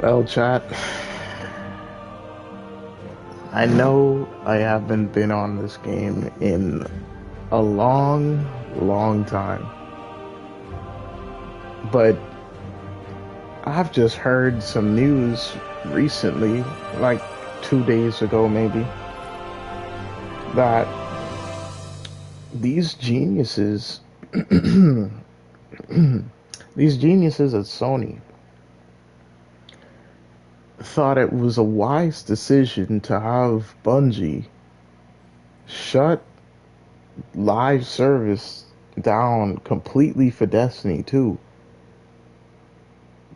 Well, chat, I know I haven't been on this game in a long, long time, but I've just heard some news recently, like 2 days ago maybe, that these geniuses, these geniuses at Sony thought it was a wise decision to have Bungie shut live service down completely for Destiny 2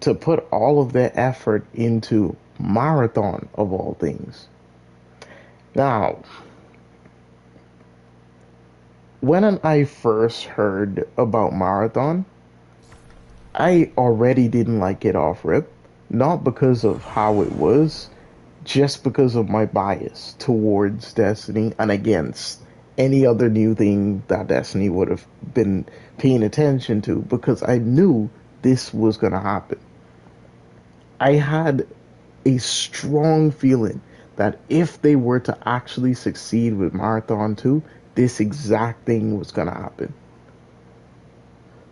to put all of their effort into Marathon of all things. Now, when I first heard about Marathon, I already didn't like it off rip, not because of how it was, just because of my bias towards Destiny and against any other new thing that Destiny would have been paying attention to because I knew this was going to happen. I had a strong feeling that if they were to actually succeed with Marathon 2, this exact thing was going to happen.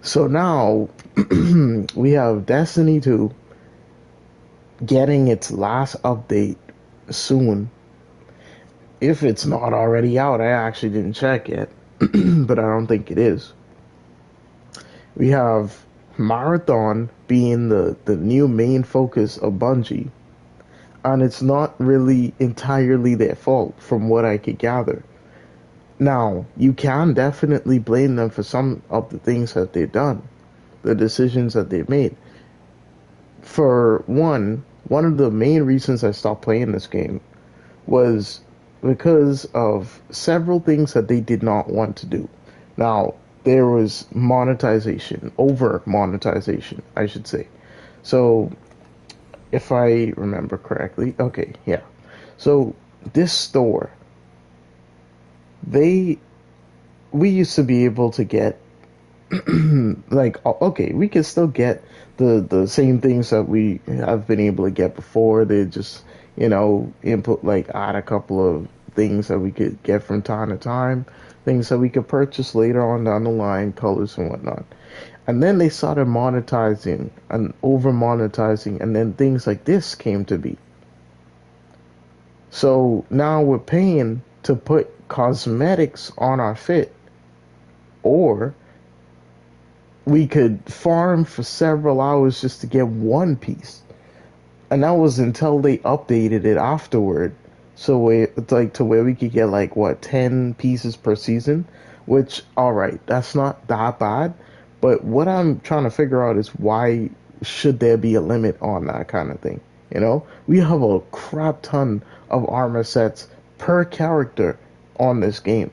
So now we have Destiny 2 getting its last update soon. If it's not already out, I actually didn't check yet, but I don't think it is. We have Marathon being the new main focus of Bungie, and it's not really entirely their fault from what I could gather. Now, you can definitely blame them for some of the things that they've done, the decisions that they've made. For one of the main reasons I stopped playing this game was because of several things that they did not want to do. Now, there was monetization, over monetization, I should say. So, if I remember correctly, okay, yeah. So, this store, they we used to be able to get like okay, we can still get the same things that we have been able to get before. They just input like add a couple of things that we could get from time to time, things that we could purchase later on down the line, colors and whatnot. And then they started monetizing and over monetizing, and then things like this came to be. So now we're paying to put cosmetics on our fit, or we could farm for several hours just to get one piece. And that was until they updated it afterward. So it's like to where we could get like what 10 pieces per season, which all right, that's not that bad. But what I'm trying to figure out is why should there be a limit on that kind of thing? We have a crap ton of armor sets per character on this game,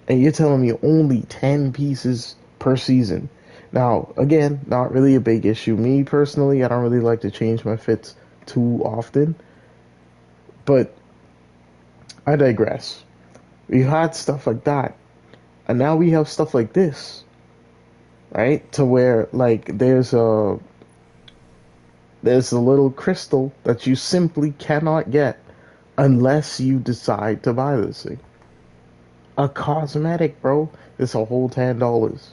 and you're telling me only 10 pieces per season. Now, again, not really a big issue. Me personally, I don't really like to change my fits too often, but I digress. We had stuff like that, and now we have stuff like this, right? To where like there's a little crystal that you simply cannot get unless you decide to buy this thing. A cosmetic, bro, is a whole $10.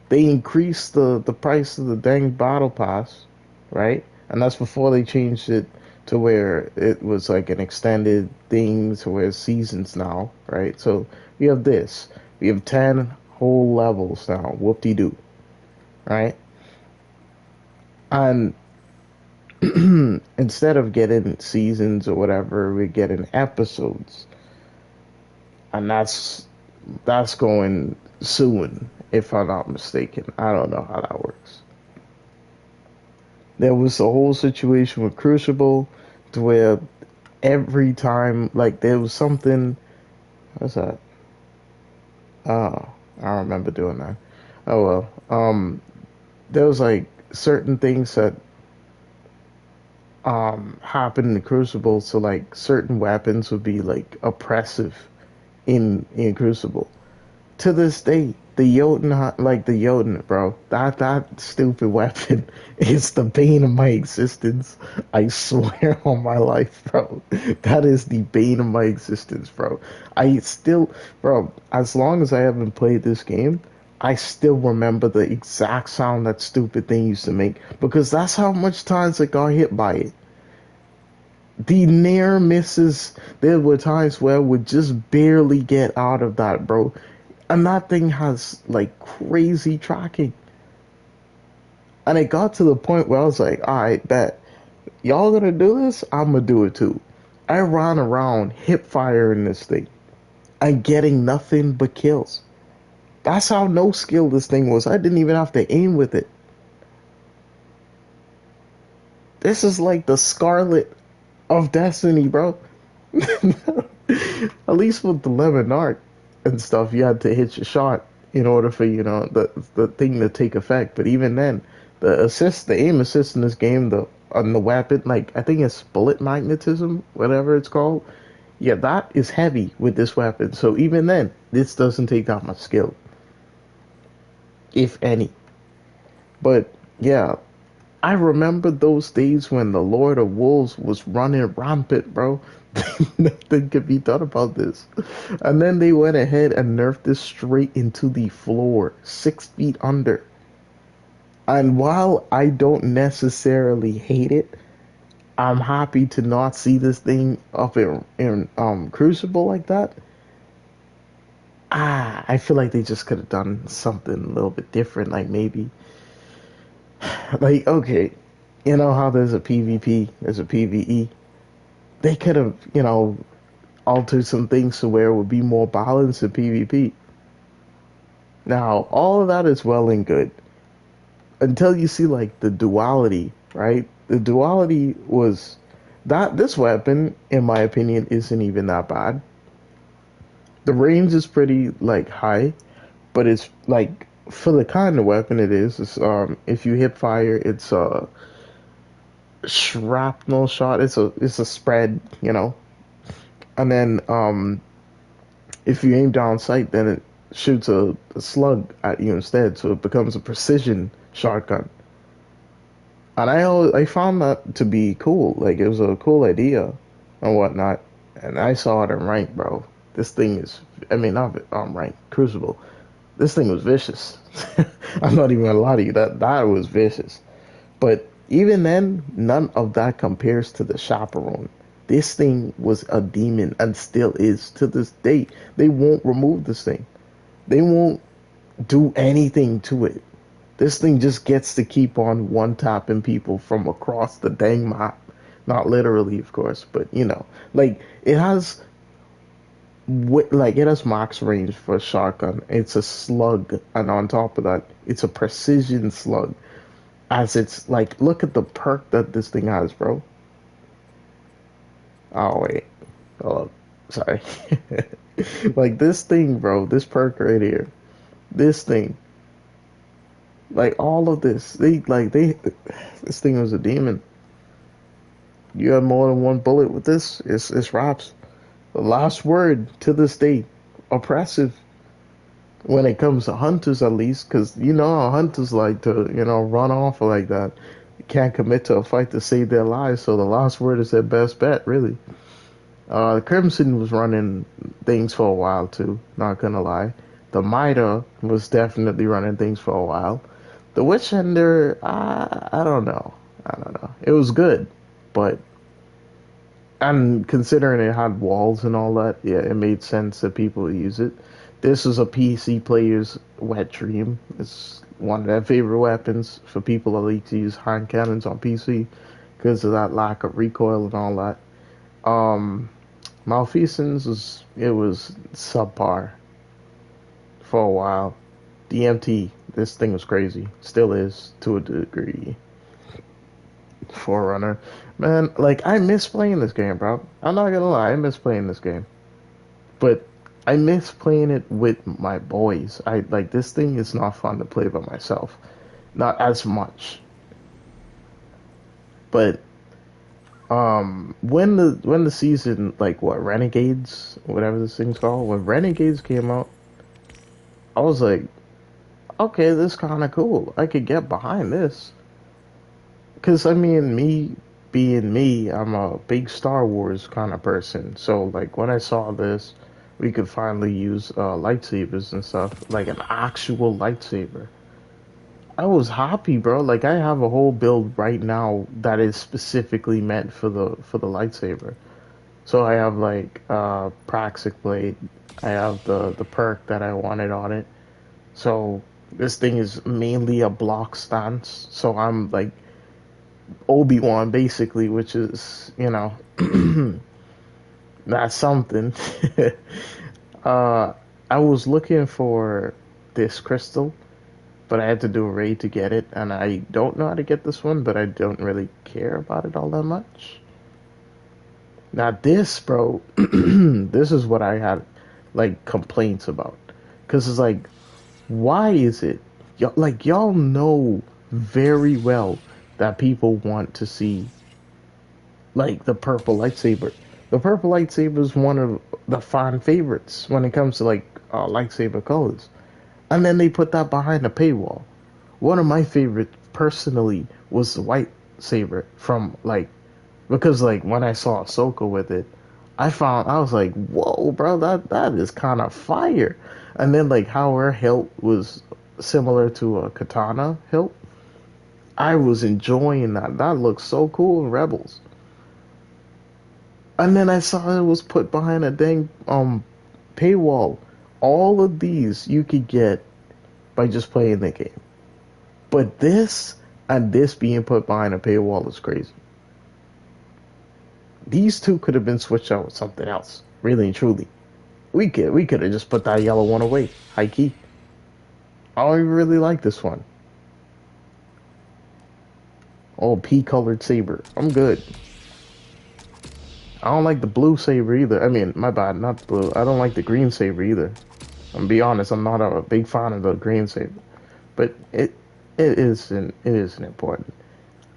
They increased the price of the dang battle pass, right? And that's before they changed it to where it was like an extended thing to where seasons now, right? So we have this. We have 10 whole levels now. Whoop-de-doo, right? And instead of getting seasons or whatever, we're getting episodes. And that's going soon, if I'm not mistaken. I don't know how that works. There was a whole situation with Crucible to where every time like there was something, what's that? Oh, I don't remember doing that. Oh well. There was like certain things that happened in Crucible, so like certain weapons would be like oppressive in Crucible. To this day, the Jotun, like the Jotun, bro, that stupid weapon is the bane of my existence. I swear on my life, bro. That is the bane of my existence, bro. I still, bro, as long as I haven't played this game, I still remember the exact sound that stupid thing used to make because that's how much times I got hit by it. The near misses, there were times where I would just barely get out of that, bro. And that thing has like crazy tracking. And it got to the point where I was like, all right, bet. Y'all gonna do this? I'm gonna do it too. I ran around hip firing this thing and getting nothing but kills. That's how no skill this thing was. I didn't even have to aim with it. This is like the Scarlet of Destiny, bro. At least with the lemon art and stuff, you had to hit your shot in order for the thing to take effect. But even then, the aim assist in this game, the on the weapon, like I think it's bullet magnetism, whatever it's called. Yeah, that is heavy with this weapon. So even then, this doesn't take that much skill, if any. But yeah, I remember those days when the Lord of Wolves was running rampant, bro. Nothing could be done about this. And then they went ahead and nerfed this straight into the floor, 6 feet under. And while I don't necessarily hate it, I'm happy to not see this thing up in Crucible like that. I feel like they just could have done something a little bit different, like maybe like okay, you know how there's a PvP, there's a PvE. They could have, altered some things to where it would be more balanced in PvP. Now, all of that is well and good until you see like the duality, right? The duality was that this weapon, in my opinion, isn't even that bad. The range is pretty like high, but it's like for the kind of weapon it is. It's if you hip fire, it's a shrapnel shot. It's a spread, and then if you aim down sight, then it shoots a slug at you instead, so it becomes a precision shotgun. And I found that to be cool. Like it was a cool idea and whatnot. And I saw it in rank, bro. This thing is, I mean, not rank, Crucible. This thing was vicious. I'm not even gonna lie to you. That was vicious. But even then, none of that compares to the chaperone. This thing was a demon and still is to this day. They won't remove this thing. They won't do anything to it. This thing just gets to keep on one tapping people from across the dang map. Not literally, of course, but like it has max range for a shotgun. It's a slug, and on top of that, it's a precision slug. As it's like, look at the perk that this thing has, bro. Oh wait, hold up, sorry. Like this thing, bro. This perk right here. This thing. Like all of this, this thing was a demon. You have more than one bullet with this. It's raps. The last word to this day, oppressive when it comes to hunters at least, because you know how hunters like to run off like that. You can't commit to a fight to save their lives, so the last word is their best bet, really. Crimson was running things for a while too. Not gonna lie, the Mida was definitely running things for a while. The Witch Ender, I don't know. I don't know. It was good, but and considering it had walls and all that, yeah, it made sense that people use it. This is a PC player's wet dream. It's one of their favorite weapons for people that like to use hand cannons on PC because of that lack of recoil and all that. Malfeasance was subpar for a while. DMT, this thing was crazy. Still is to a degree. Forerunner, man, like I miss playing this game, bro. I'm not gonna lie, I miss playing this game, but I miss playing it with my boys. I like this thing is not fun to play by myself, not as much. But when the season like what Renegades, whatever this thing's called, when Renegades came out, I was like, okay, this kind of cool. I could get behind this. Cause I mean, me being me, I'm a big Star Wars kind of person. So like when I saw this, we could finally use lightsabers and stuff, like an actual lightsaber. I was happy, bro. Like I have a whole build right now that is specifically meant for the lightsaber. So I have like Praxic Blade. I have the perk that I wanted on it. So this thing is mainly a block stance. So I'm like Obi-Wan basically, which is, that's something. uh I was looking for this crystal, but I had to do a raid to get it, and I don't know how to get this one, but I don't really care about it all that much. Now this, bro, this is what I had like complaints about. Cause it's like, why is it like y'all know very well that people want to see like the purple lightsaber. The purple lightsaber is one of the fan favorites when it comes to like lightsaber colors. And then they put that behind a paywall. One of my favorites personally was the white saber from like because like when I saw Ahsoka with it, I was like, whoa, bro, that is kind of fire. And then like how her hilt was similar to a katana hilt, I was enjoying that. That looked so cool in Rebels. And then I saw it was put behind a dang paywall. All of these you could get by just playing the game. But this and this being put behind a paywall is crazy. These two could have been switched out with something else. Really and truly. We could have just put that yellow one away. High key. I don't even really like this one. Oh, pea colored saber. I'm good. I don't like the blue saber either. I mean, my bad, not the blue. I don't like the green saber either. I'm gonna be honest, I'm not a big fan of the green saber. But it isn't important.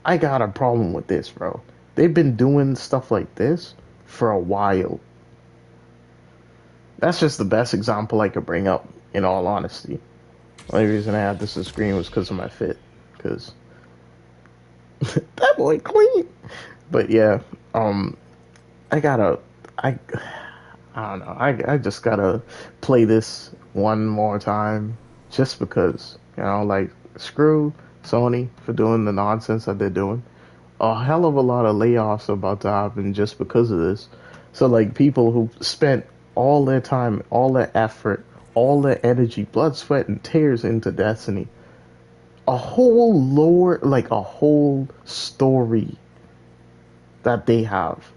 I got a problem with this, bro. They've been doing stuff like this for a while. That's just the best example I could bring up, in all honesty. The only reason I had this on screen was because of my fit. Because that boy clean. But yeah, I gotta, I, I don't know. I just gotta play this one more time, just because, like screw Sony for doing the nonsense that they're doing. A hell of a lot of layoffs are about to happen just because of this. So like people who spent all their time, all their effort, all their energy, blood, sweat, and tears into Destiny, a whole lore, like a whole story that they have,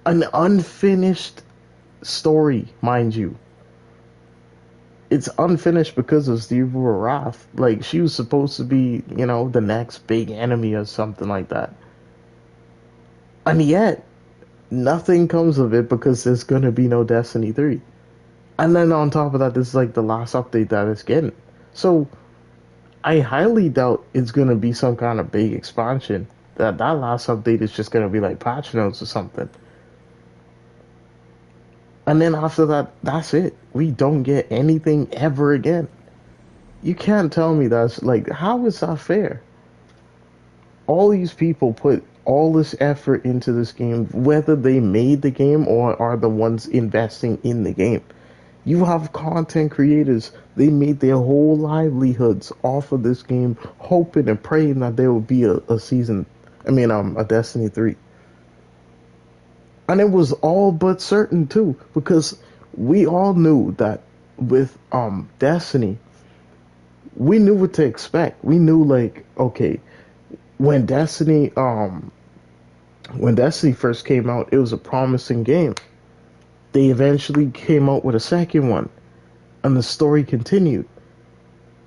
an unfinished story, mind you. It's unfinished because of Steve Wrath. Like she was supposed to be, the next big enemy or something like that. And yet, nothing comes of it because there's gonna be no Destiny 3. And then on top of that, this is like the last update that it's getting. So I highly doubt it's gonna be some kind of big expansion. That last update is just gonna be like patch notes or something. And then after that, that's it. We don't get anything ever again. You can't tell me that's like, how is that fair? All these people put all this effort into this game, whether they made the game or are the ones investing in the game. You have content creators, they made their whole livelihoods off of this game, hoping and praying that there will be a season, a Destiny 3. And it was all but certain too, because we all knew that with Destiny, we knew what to expect. We knew like, okay, when Destiny when Destiny first came out, it was a promising game. They eventually came out with a second one, and the story continued.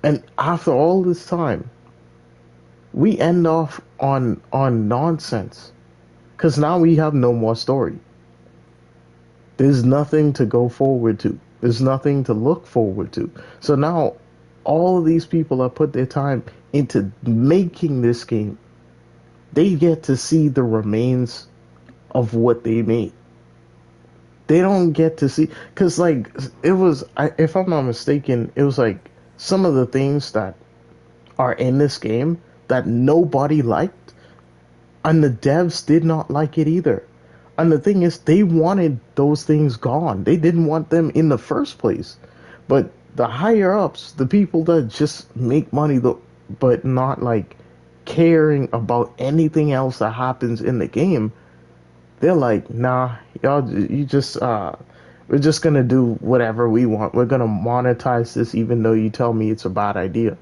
And after all this time, we end off on nonsense, because now we have no more story. There's nothing to go forward to. There's nothing to look forward to. So now all of these people that put their time into making this game, they get to see the remains of what they made. They don't get to see, because like it was, if I'm not mistaken, it was like some of the things that are in this game that nobody liked, and the devs did not like it either. And the thing is, they wanted those things gone. They didn't want them in the first place. But the higher ups, the people that just make money, but not like caring about anything else that happens in the game, they're like, nah, y'all, you just, we're just gonna do whatever we want. We're gonna monetize this even though you tell me it's a bad idea.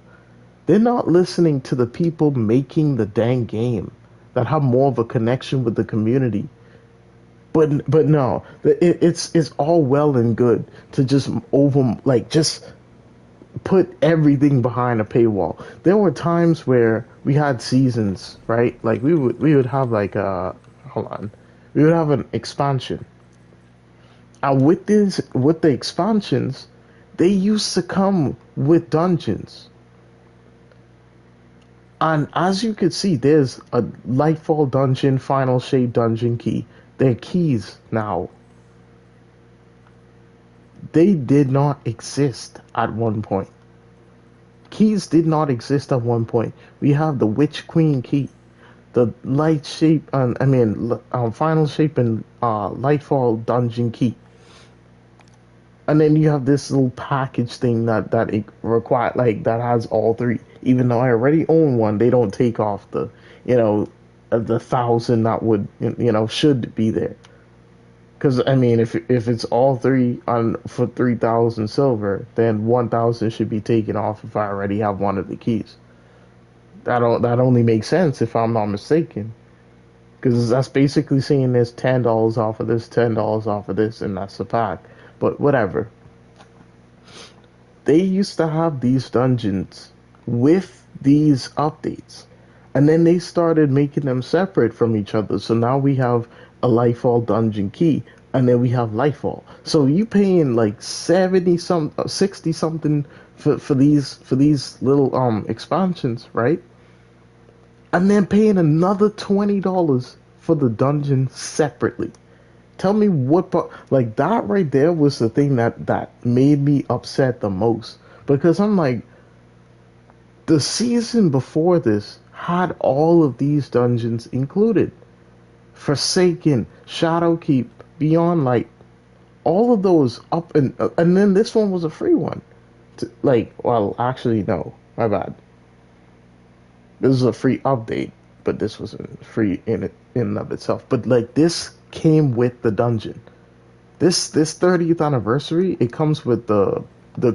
They're not listening to the people making the dang game that have more of a connection with the community. But no, it's all well and good to just just put everything behind a paywall. There were times where we had seasons, right? Like we would have like hold on, we would have an expansion. And with the expansions, they used to come with dungeons. And as you can see, there's a Lightfall dungeon, Final Shape dungeon key. They're keys now. They did not exist at one point. Keys did not exist at one point. We have the Witch Queen key, the Light Shape, Final Shape and Lightfall dungeon key. And then you have this little package thing that it require, like, that has all three. Even though I already own one, they don't take off the, the 1,000 that would, should be there. Because I mean, if it's all three on for 3,000 silver, then 1,000 should be taken off if I already have one of the keys. That only makes sense if I'm not mistaken. Because that's basically saying there's $10 off of this, $10 off of this, and that's the pack. But whatever. They used to have these dungeons with these updates. And then they started making them separate from each other. So now we have a Lightfall dungeon key, and then we have Lightfall. So you paying like 60 something for these little expansions, right? And then paying another $20 for the dungeon separately. Tell me what part, like that right there was the thing that made me upset the most, because I'm like, the season before this had all of these dungeons included. Forsaken, Shadowkeep, Beyond Light, all of those up, and then this one was a free one. Well, actually no, my bad. This is a free update, but this wasn't free in and of itself. But like this came with the dungeon. This 30th anniversary, it comes with the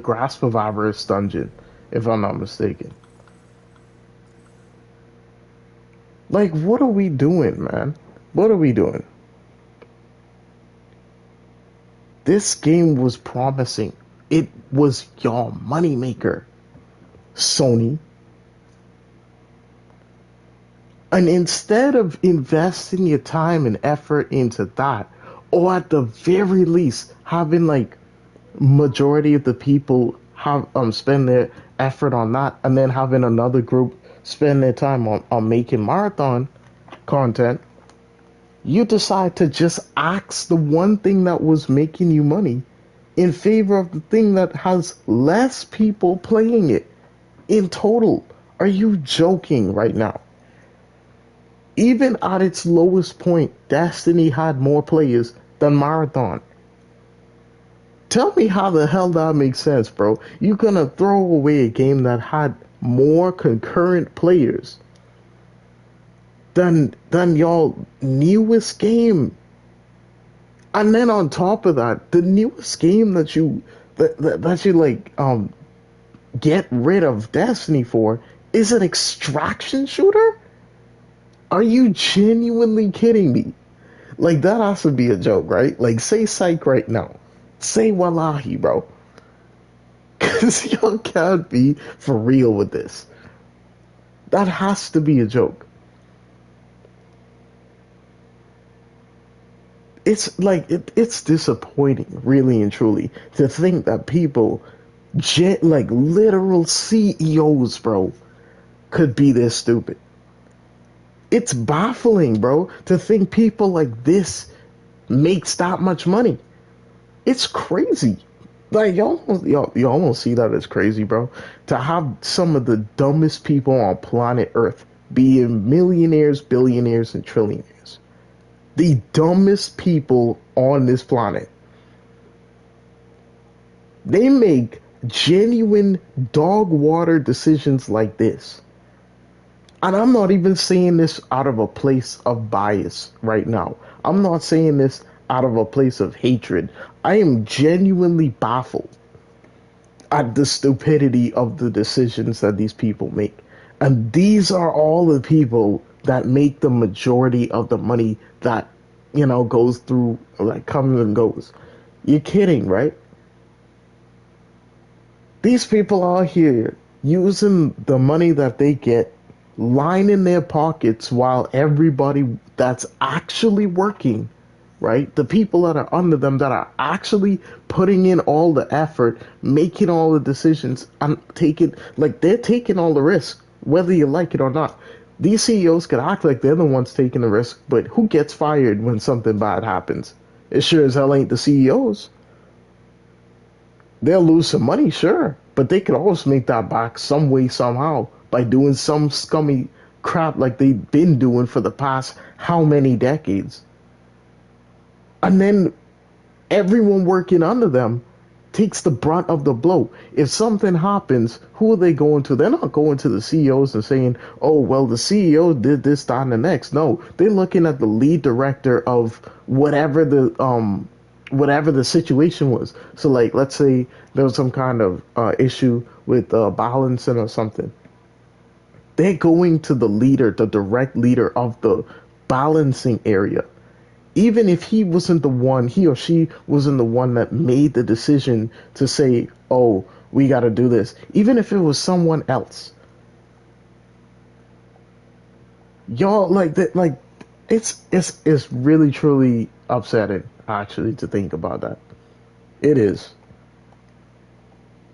Grasp of Avarice dungeon, if I'm not mistaken. Like, what are we doing, man? What are we doing? This game was promising. It was your moneymaker, Sony. And instead of investing your time and effort into that, or at the very least having like majority of the people have spend their effort on that, and then having another group spend their time on making marathon content, you decide to just axe the one thing that was making you money in favor of the thing that has less people playing it in total. Are you joking right now? Even at its lowest point, Destiny had more players than Marathon. Tell me how the hell that makes sense, bro. You're gonna throw away a game that had more concurrent players than y'all newest game. And then on top of that, the newest game that you like get rid of Destiny for is an extraction shooter? Are you genuinely kidding me? Like, that has to be a joke, right? Like, say psych right now. Say wallahi, bro. Because y'all can't be for real with this. That has to be a joke. It's like, it's disappointing, really and truly, to think that people, like literal CEOs, bro, could be this stupid. It's baffling, bro, to think people like this makes that much money. It's crazy. Like you almost see that as crazy, bro. To have some of the dumbest people on planet Earth being millionaires, billionaires, and trillionaires. The dumbest people on this planet. They make genuine dog water decisions like this. And I'm not even saying this out of a place of bias right now. I'm not saying this out of a place of hatred. I am genuinely baffled at the stupidity of the decisions that these people make. And these are all the people that make the majority of the money that, goes through, like comes and goes. You're kidding, right? These people out here using the money that they get, lining their pockets while everybody that's actually working, right? The people that are under them that are actually putting in all the effort, making all the decisions, and they're taking all the risk, whether you like it or not. These CEOs could act like they're the ones taking the risk, but who gets fired when something bad happens? It sure as hell ain't the CEOs. They'll lose some money, sure, but they could always make that back some way, somehow, by doing some scummy crap like they've been doing for the past how many decades. And then everyone working under them takes the brunt of the blow. If something happens, who are they going to? They're not going to the CEOs and saying, oh, well, the CEO did this, that, and the next. No, they're looking at the lead director of whatever the situation was. So, like, let's say there was some kind of issue with balancing or something. They're going to the leader, the direct leader of the balancing area. Even if he or she wasn't the one that made the decision to say, oh, we got to do this. Even if it was someone else. Y'all, like, that, like, it's really, truly upsetting, actually, to think about that. It is.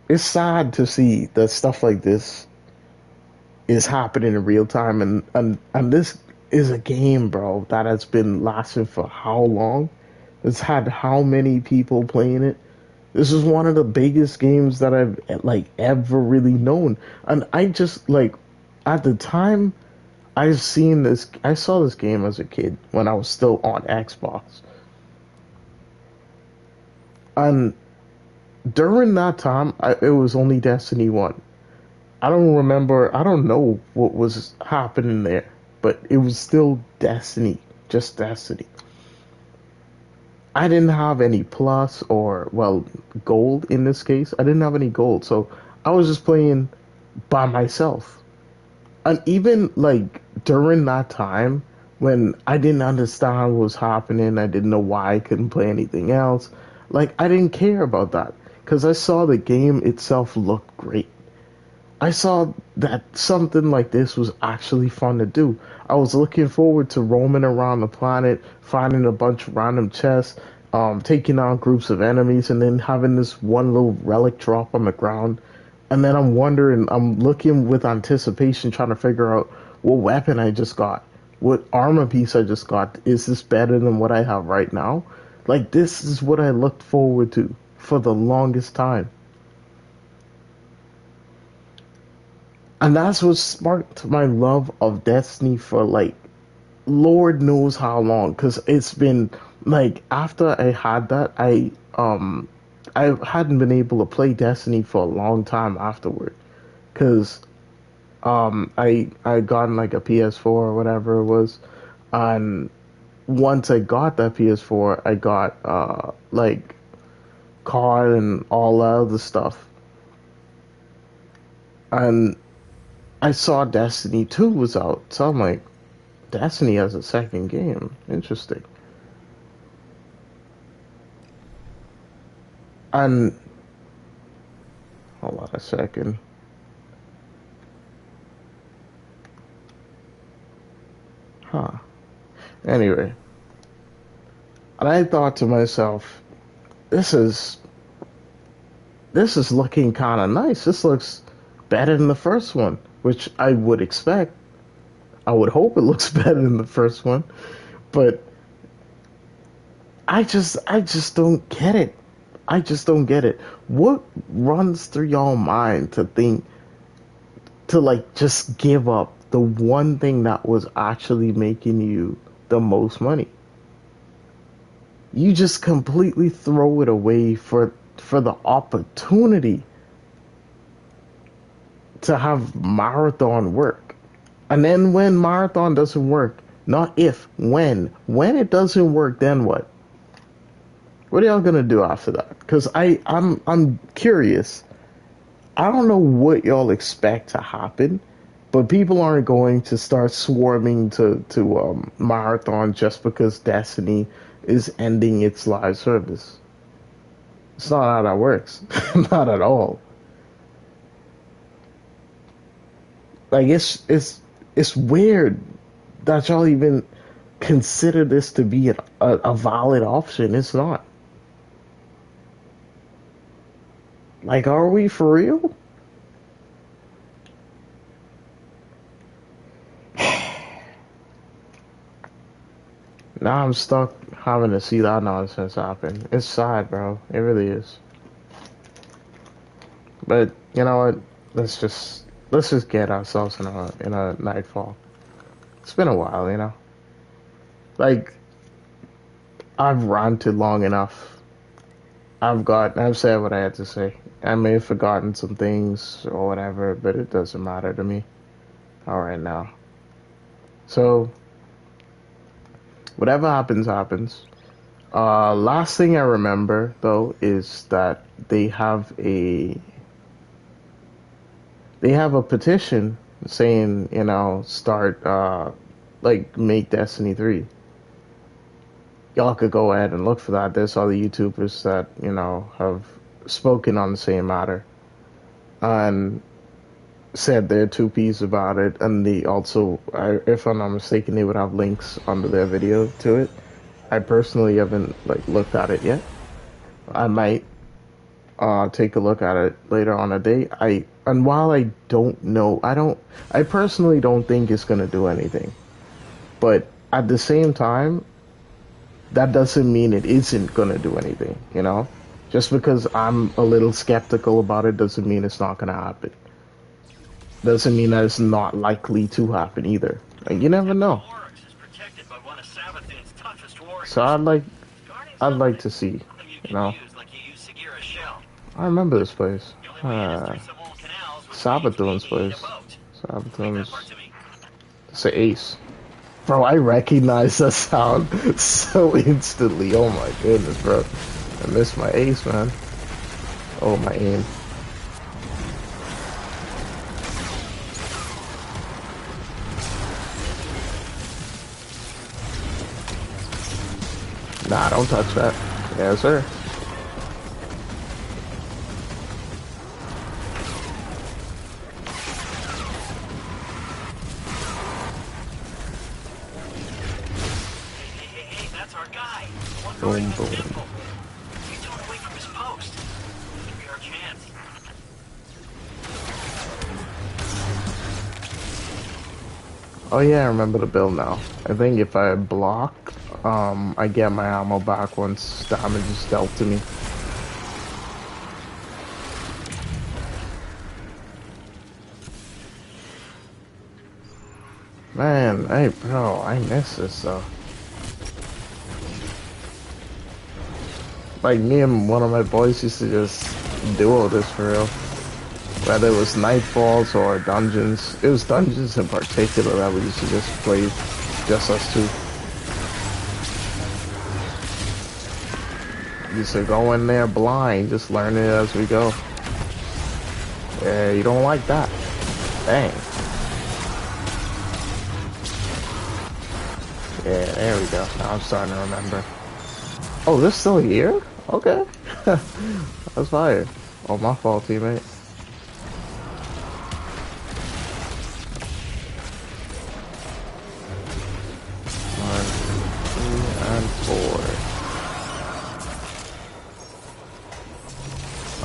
It's sad to see that stuff like this is happening in real time, and this is a game, bro, that has been lasting for how long? It's had how many people playing it? This is one of the biggest games that I've like ever really known. And I just like at the time I saw this game as a kid when I was still on Xbox. And during that time, it was only Destiny 1. I don't know what was happening there, but it was still Destiny, just Destiny. I didn't have any plus or, well, gold in this case. I didn't have any gold, so I was just playing by myself. And even like during that time when I didn't understand what was happening, I didn't know why I couldn't play anything else. Like I didn't care about that because I saw the game itself look great. I saw that something like this was actually fun to do. I was looking forward to roaming around the planet, finding a bunch of random chests, taking out groups of enemies, and then having this one little relic drop on the ground. And then I'm looking with anticipation, trying to figure out what weapon I just got, what armor piece I just got. Is this better than what I have right now? Like, this is what I looked forward to for the longest time. And that's what sparked my love of Destiny for like Lord knows how long. Cause it's been like after I had that, I hadn't been able to play Destiny for a long time afterward. Cause I gotten like a PS4 or whatever it was, and once I got that PS4, I got like COD and all that other stuff, and I saw Destiny 2 was out, so I'm like, Destiny has a second game. Interesting. And hold on a second. Huh. Anyway, and I thought to myself, this is this is looking kind of nice. This looks better than the first one, which I would expect. I would hope it looks better than the first one, but I just don't get it. I just don't get it. What runs through y'all mind to think to like just give up the one thing that was actually making you the most money? You just completely throw it away for the opportunity to have marathon work. And then when marathon doesn't work, not if, when it doesn't work, then what? What are y'all gonna do after that? Because I'm curious. I don't know what y'all expect to happen, but people aren't going to start swarming to marathon just because Destiny is ending its live service. It's not how that works. Not at all. Like it's weird that y'all even consider this to be a valid option. It's not. Like, are we for real? Now I'm stuck having to see that nonsense happen. It's sad, bro. It really is. But you know what? Let's just get ourselves in a nightfall. It's been a while, you know. Like I've ranted long enough. I've said what I had to say. I may have forgotten some things or whatever, but it doesn't matter to me. All right now. So whatever happens, happens. Last thing I remember though is that they have a petition saying, start like make Destiny 3. Y'all could go ahead and look for that. There's other YouTubers that, have spoken on the same matter and said their two pieces about it, and they also, if I'm not mistaken, they would have links under their video to it. I personally haven't like looked at it yet. I might take a look at it later on a day. And while I don't know, I personally don't think it's gonna do anything. But at the same time, that doesn't mean it isn't gonna do anything, you know? Just because I'm a little skeptical about it doesn't mean it's not gonna happen. Doesn't mean that it's not likely to happen either. Like, you never know. So I'd like to see, you know. I remember this place. Sabathun's place. Sabathun's. It's an ace. Bro, I recognize that sound so instantly. Oh my goodness, bro. I missed my ace, man. Oh, my aim. Nah, don't touch that. Yes, sir. Boom, boom. Oh yeah, I remember the build now. I think if I block, I get my ammo back once damage is dealt to me. Man, hey bro, I miss this though. Like me and one of my boys used to just duo this for real. Whether it was Nightfalls or Dungeons. It was Dungeons in particular that we used to just play, just us two. We used to go in there blind, just learn it as we go. Yeah, you don't like that. Dang. Yeah, there we go. Now I'm starting to remember. Oh, this still here? Okay. That's fire. Oh, my fault, teammate.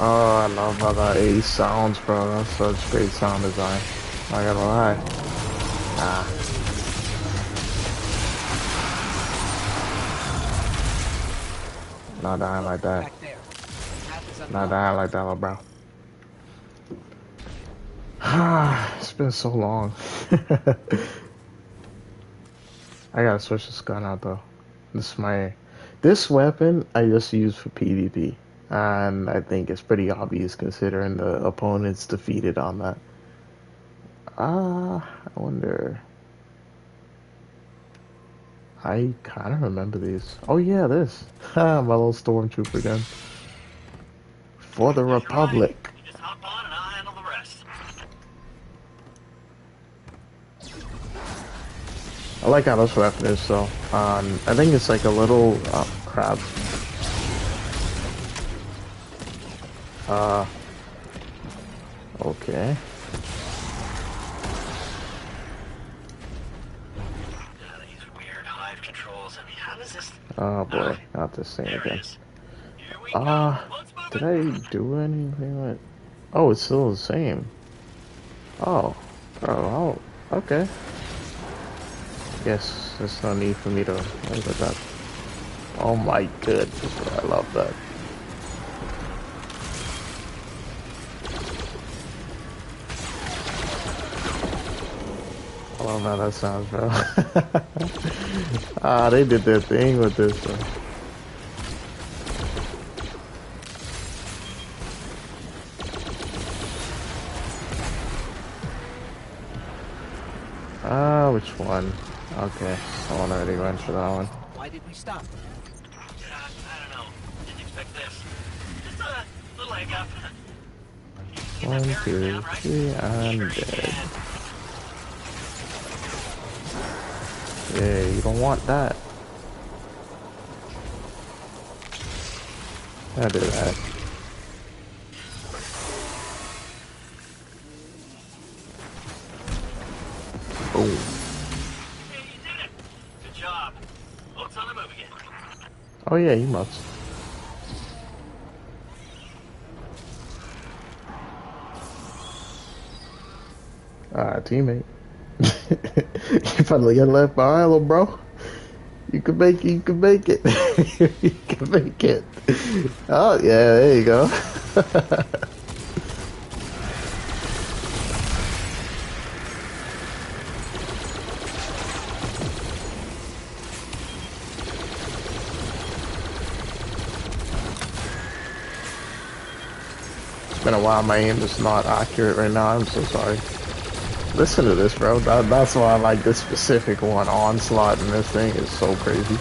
Oh, I love how that ace sounds, bro. That's such great sound design. Not gonna lie. Nah. Not dying like that. Not that like that, bro. It's been so long. I gotta switch this gun out though. This weapon I just use for PvP, and I think it's pretty obvious considering the opponent's defeated on that. I wonder. I kind of remember these. Oh yeah, this. My little stormtrooper gun. For the Republic. Just hop on and I'll handle the rest. I like how this weapon is though. I think it's like a little crap. Okay. These weird hive controls. I mean, how does this? Oh boy, not this thing There it again. is. Here we go. Let's move Did it. I do anything with? Oh, it's still the same. Oh, okay. Yes, there's no need for me to look at that. Oh my goodness, I love that. I love how that sounds, bro. They did their thing with this one. Which one? Okay, someone already went for that one. Why did we stop? I don't know. Didn't expect this. Just a little hiccup. Keep that 1, barrier 2, down, right? 3, I'm Sure you dead. can. Yeah, you don't want that. I'll do that. Oh. Hey, you did it. Good job. Boat's on the move again. Oh yeah, you must. Teammate. You finally got left behind, little bro. You can make it, you can make it. You can make it. Oh yeah, there you go. It's been a while, my aim is not accurate right now, I'm so sorry. Listen to this, bro. That's why I like this specific one. Onslaught and this thing is so crazy.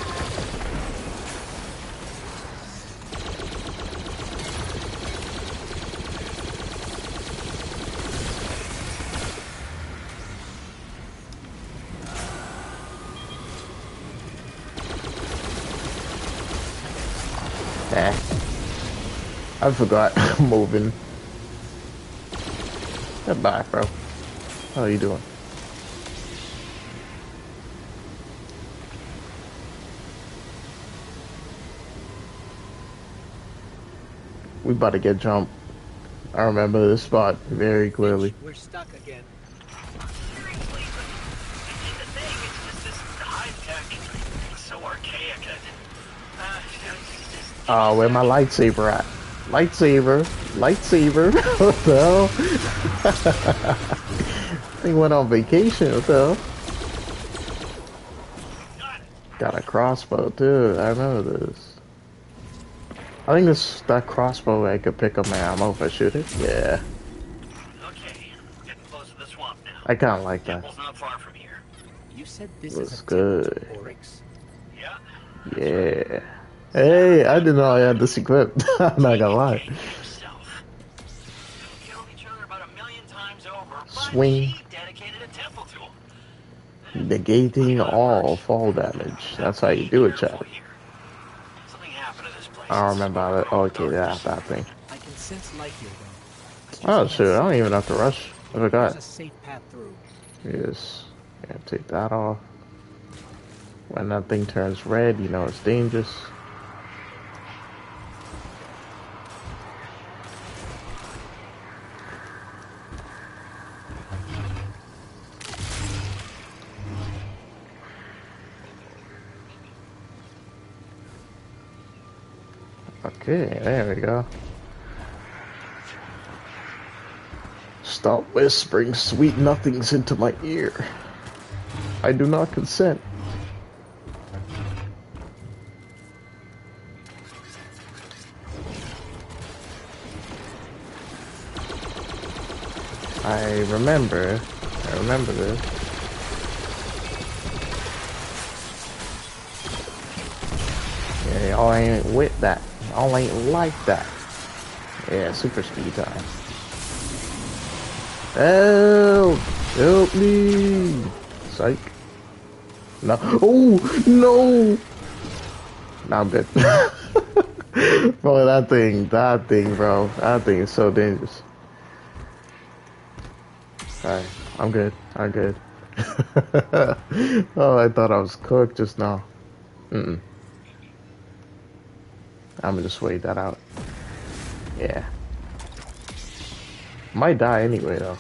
I forgot moving. Get back, bro. How are you doing? We about to get jumped. I remember this spot very clearly. We're stuck again. Seriously, but in the thing, it's just this hive tech. It's so archaic. Where my lightsaber at? Lightsaber. Lightsaber. What the hell? He went on vacation, what the hell? Got a crossbow too, I remember this. I think that crossbow I could pick up my ammo if I shoot it. Yeah. Okay, we're getting close to the swamp now. I kinda like that. Temple's not far from here. You said this Looks is a good. Oryx. Yeah. Yeah. Hey, I didn't know I had this equipped. I'm not gonna lie. Himself. We killed each other about 1,000,000 times over, but Swing. he dedicated a temple to him. Negating all fall damage. That's how you do it, Chad. Something happened to this place. I don't remember that. Okay, that thing. I can sense light here, though. Oh shoot, I don't even have to rush. I There's forgot. a safe path through. Yes. Yeah, take that off. When that thing turns red, you know it's dangerous. Okay, there we go. Stop whispering sweet nothings into my ear. I do not consent. I remember this. Yeah, y'all ain't with that. Y'all ain't like that. Yeah, super speed time. Help! Help me! Psych. No. Oh, no! Now I'm good. Bro, that thing, bro. That thing is so dangerous. Alright, I'm good. I'm good. Oh, I thought I was cooked just now. Mm-mm. I'm gonna just wait that out. Yeah. Might die anyway, though.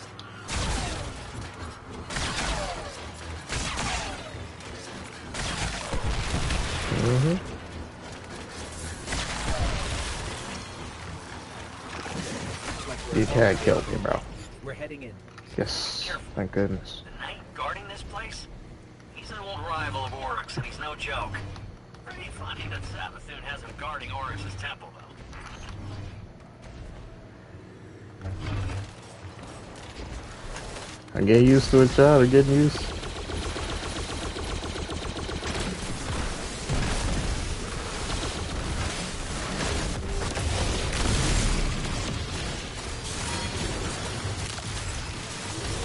Mm-hmm. You can't kill me, bro. We're heading in. Yes, thank goodness. The knight guarding this place? He's an old rival of Oryx, and he's no joke. Pretty funny that Savathun has him guarding Oryx's temple, though. I get used to it, child. I'm getting used.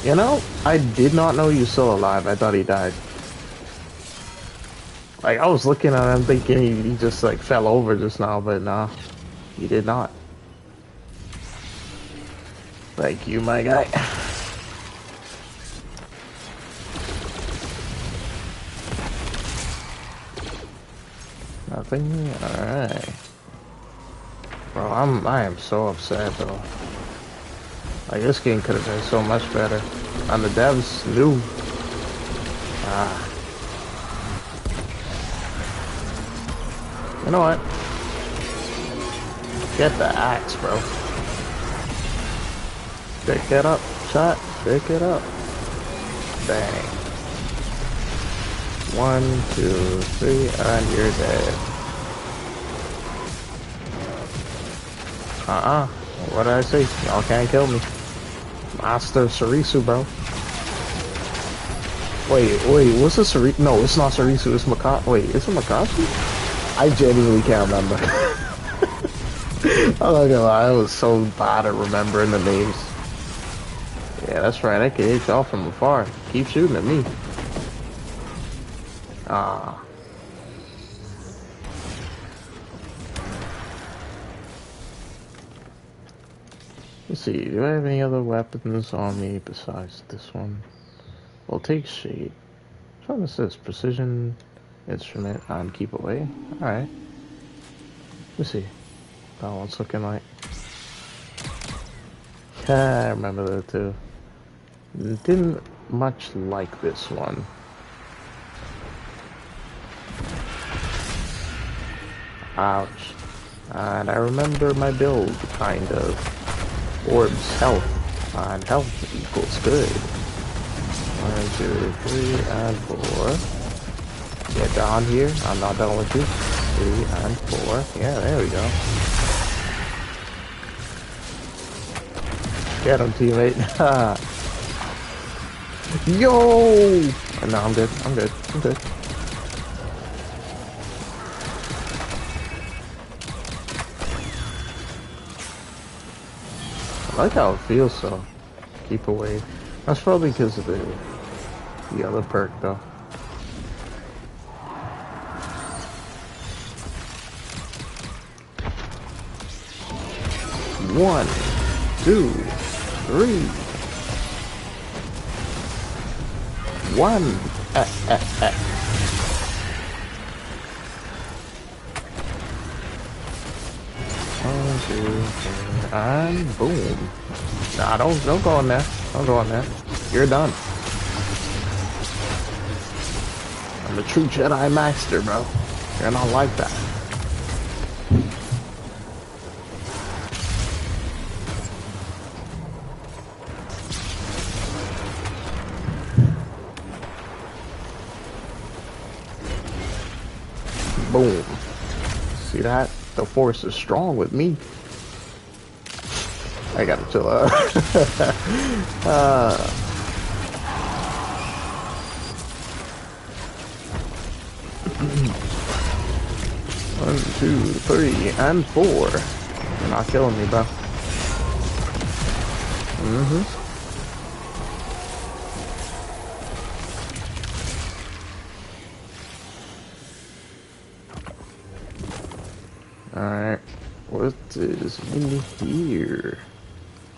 You know, I did not know he was still alive. I thought he died. Like, I was looking at him thinking he just, like, fell over just now, but nah, he did not. Thank you, my guy. Nothing? Alright. Bro, I am so upset, though. Like, this game could have been so much better. And the devs knew. Ah. You know what? Get the axe, bro. Pick it up, shot. Pick it up. Bang. 1, 2, 3, and you're dead. What did I say? Y'all can't kill me. Master Sarisu, bro. Wait, what's a Sarisu? No, it's not Sarisu, it's Makashi. Wait, it's a Makashi? I genuinely can't remember. I'm not gonna lie, I was so bad at remembering the names. Yeah, that's right, I can hit y'all from afar. Keep shooting at me. Ah. Let's see, do I have any other weapons on me besides this one? Well, take shade. Which one is this? Precision instrument and keep away? Alright. Let's see. That one's looking like. I remember that too. Didn't much like this one. Ouch. And I remember my build, kind of. Orbs health. And health equals good. 1, 2, 3, and 4. Get down here. I'm not done with you. 3 and 4. Yeah, there we go. Get him, teammate. Yo! No, I'm good. I'm good. I'm good. I like how it feels, so keep away. That's probably because of the other perk, though. One, 2, 3. 1. One, 2, 3, and boom. Nah, don't go in there. Don't go in there. You're done. I'm a true Jedi Master, bro. You're not like that. Boom. See that? The force is strong with me. I gotta chill out. One, two, three, and four. You're not killing me, bro. Alright. What is in here?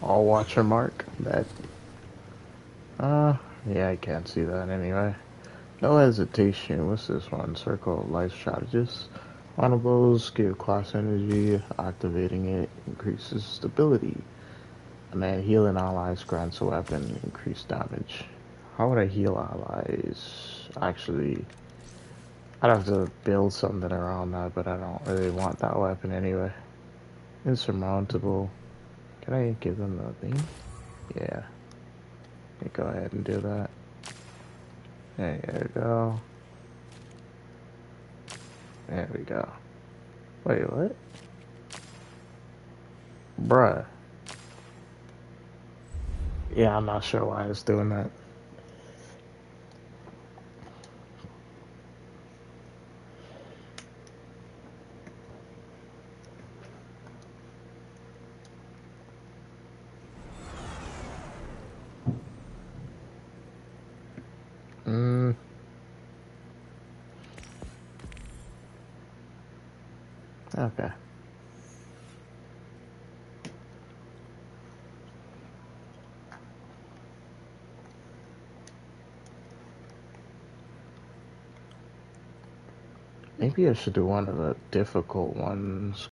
All watcher mark? That. Yeah, I can't see that anyway. No hesitation. What's this one? Circle of life strategist. One of those give class energy. Activating it increases stability. And then healing allies grants a weapon increased damage. How would I heal allies? Actually, I'd have to build something around that, but I don't really want that weapon anyway. Insurmountable. Can I give them the thing? Yeah. Okay, go ahead and do that. There you go. There we go. Wait, what? Bruh. Yeah, I'm not sure why it's doing that. Okay. Maybe I should do one of the difficult ones.